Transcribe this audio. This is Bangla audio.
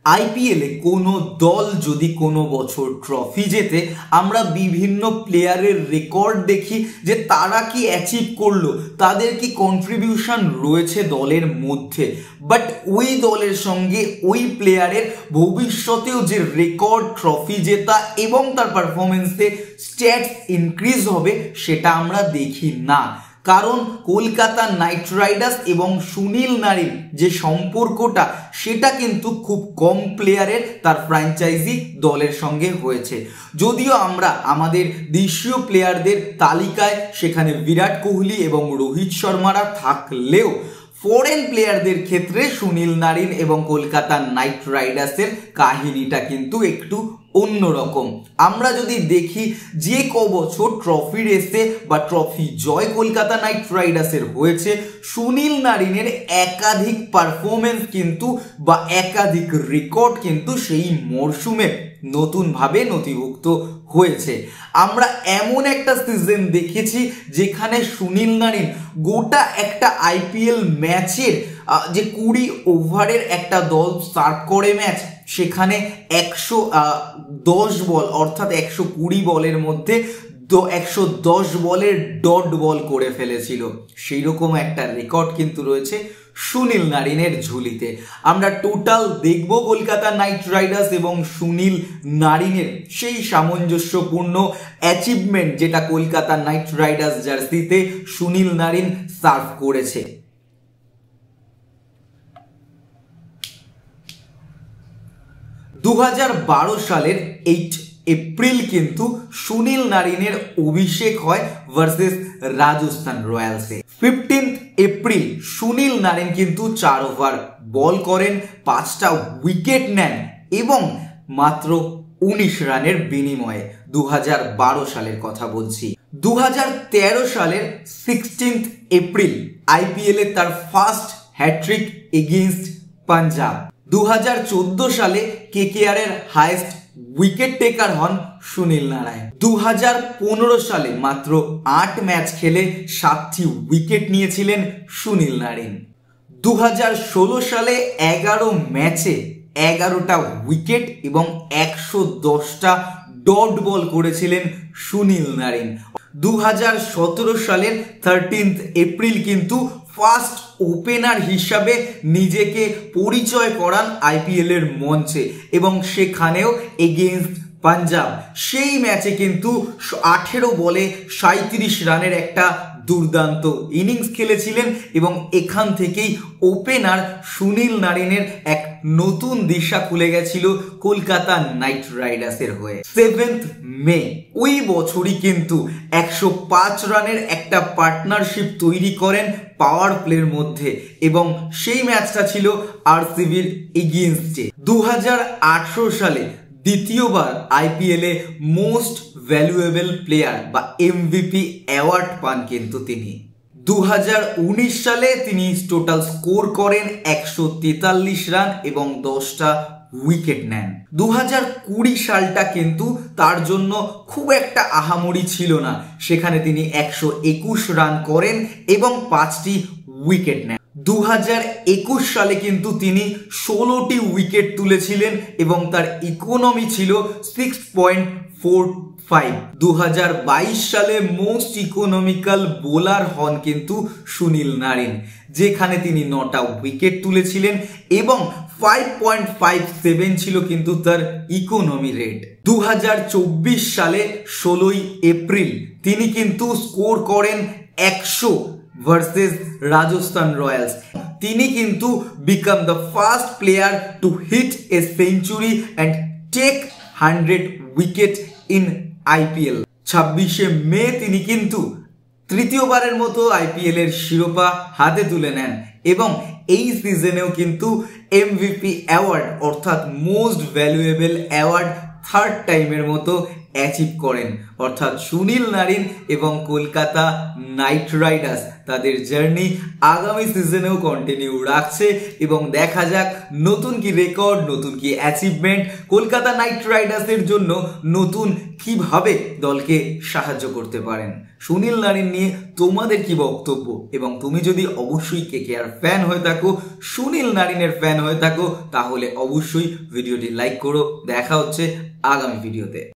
আইপিএলে কোনো দল যদি কোনো বছর ট্রফি জেতে আমরা বিভিন্ন প্লেয়ারের রেকর্ড দেখি যে তারা কি অ্যাচিভ করলো, তাদের কি কন্ট্রিবিউশন রয়েছে দলের মধ্যে। বাট ওই দলের সঙ্গে ওই প্লেয়ারের ভবিষ্যতেও যে রেকর্ড, ট্রফি জেতা এবং তার পারফরমেন্সে স্ট্যাটস ইনক্রিজ হবে সেটা আমরা দেখি না। কারণ কলকাতা নাইট রাইডার্স এবং সুনীল নারিন যে সম্পর্কটা সেটা কিন্তু খুব কম প্লেয়ারের তার ফ্র্যাঞ্চাইজি দলের সঙ্গে হয়েছে। যদিও আমরা আমাদের দেশীয় প্লেয়ারদের তালিকায় সেখানে বিরাট কোহলি এবং রোহিত শর্মারা থাকলেও ফরেন প্লেয়ারদের ক্ষেত্রে সুনীল নারিন এবং কলকাতা নাইট রাইডার্সের কাহিনীটা কিন্তু একটু অন্যরকম। আমরা যদি দেখি যে বছর ট্রফি রেসে বা ট্রফি জয় কলকাতা নাইট রাইডার্সের হয়েছে, সুনীল নারিনের একাধিক পারফরমেন্স কিন্তু বা একাধিক রেকর্ড কিন্তু সেই মরশুমে নতুনভাবে নথিভুক্ত হয়েছে। আমরা এমন একটা সিজন দেখেছি যেখানে সুনীল নারিন গোটা একটা আইপিএল ম্যাচের যে 20 ওভারের একটা দল স্টার্ট করে ম্যাচ, সেখানে 110 বল অর্থাৎ 120 বলের মধ্যে 110 বলের ডট বল করে ফেলেছিল। সেই রকম একটা রেকর্ড কিন্তু রয়েছে সুনীল নারিনের ঝুলিতে। আমরা টোটাল দেখব কলকাতা নাইট রাইডার্স এবং সুনীল নারিনের সেই সামঞ্জস্যপূর্ণ অ্যাচিভমেন্ট যেটা কলকাতা নাইট রাইডার্স জার্সিতে সুনীল নারিন সার্ভ করেছে। 2012 সালের 8 এপ্রিল কিন্তু সুনীল নারিনের অভিষেক হয় ভার্সেস রাজস্থান রয়্যালসে। 15 এপ্রিল সুনীল নারিন কিন্তু 4 ওভার বল করেন, 5টা উইকেট নেন এবং মাত্র 19 রানের বিনিময়ে। 2012 সালের কথা বলছি। 2013 সালের 16 এপ্রিল আইপিএলে তার ফার্স্ট হ্যাট্রিক এগেইনস্ট পাঞ্জাব। 2014 সালে কেকেআর এর হাইয়েস্ট উইকেট টেকার হন সুনীল নারায়ণ। 2015 সালে মাত্র 8 ম্যাচ খেলে 7টি উইকেট নিয়েছিলেন সুনীল নারিন। 2016 সালে 11 ম্যাচে 11টা উইকেট এবং 110টা ডট বল করেছিলেন সুনীল নারিন। 2017 সালের 13 এপ্রিল কিন্তু ফার্স্ট ওপেনার হিসাবে নিজেকে পরিচয় করান আইপিএল এর মঞ্চে এবং সেখানেও এগেইনস্ট পাঞ্জাব। সেই ম্যাচে কিন্তু 18 বলে 37 রানের একটা দুর্দান্ত ইনিংস খেলেছিলেন এবং এখান থেকেই ওপেনার সুনীল নারিনের এক নতুন দিশা খুলে গেছিল কলকাতা নাইট রাইডার্সের হয়ে। 7 মে ওই বছরই কিন্তু 105 রানের একটা পার্টনারশিপ তৈরি করেন পাওয়ার প্লের মধ্যে এবং সেই ম্যাচটা ছিল আরসিবির এগেইনস্টে। 2018 সালে দ্বিতীয়বার আইপিএলে মোস্ট ভ্যালুয়েবল প্লেয়ার বা এমভিপি অ্যাওয়ার্ড পান কিন্তু তিনি। 2019 সালে তিনি টোটাল স্কোর করেন 143 রান এবং 10টা উইকেট নেন। 2020 সালটা কিন্তু তার জন্য খুব একটা আহামরি ছিল না, সেখানে তিনি 121 রান করেন এবং 5টি উইকেট নেন। 2021 সালে কিন্তু তিনি 16টি উইকেট তুলেছিলেন এবং তার ইকোনমি ছিল 6.45। 2022 সালে মোস্ট ইকোনমিক্যাল বোলার হন কিন্তু সুনীল নারিন, যেখানে তিনি 9টা উইকেট তুলেছিলেন এবং 5.57 ছিল কিন্তু তার ইকোনমি রেট। 2024 সালে 16 এপ্রিল তিনি কিন্তু স্কোর করেন 100 ভার্সেস রাজস্থান রয়্যালস। তিনি কিন্তু become the first player to hit a century and take 100 wicket in IPL. 26 মে তিনি কিন্তু তৃতীয়বারের মতো আইপিএল এর শিরোপা হাতে তুলে নেন এবং এই সিজনেও কিন্তু এমভিপি অ্যাওয়ার্ড অর্থাৎ মোস্ট ভ্যালুয়েবল অ্যাওয়ার্ড থার্ড টাইমের মতো অ্যাচিভ করেন। অর্থাৎ সুনীল নারিন এবং কলকাতা নাইট রাইডার্স তাদের জার্নি আগামী সিজনেও কন্টিনিউ রাখছে এবং দেখা যাক নতুন কি রেকর্ড, নতুন কি অ্যাচিভমেন্ট কলকাতা নাইট রাইডার্সের জন্য নতুন কিভাবে দলকে সাহায্য করতে পারেন। সুনীল নারিন নিয়ে তোমাদের কি বক্তব্য, এবং তুমি যদি অবশ্যই কেকেআর ফ্যান হয়ে থাকো, সুনীল নারিনের ফ্যান হয়ে থাকো, তাহলে অবশ্যই ভিডিওটি লাইক করো। দেখা হচ্ছে আগামী ভিডিওতে।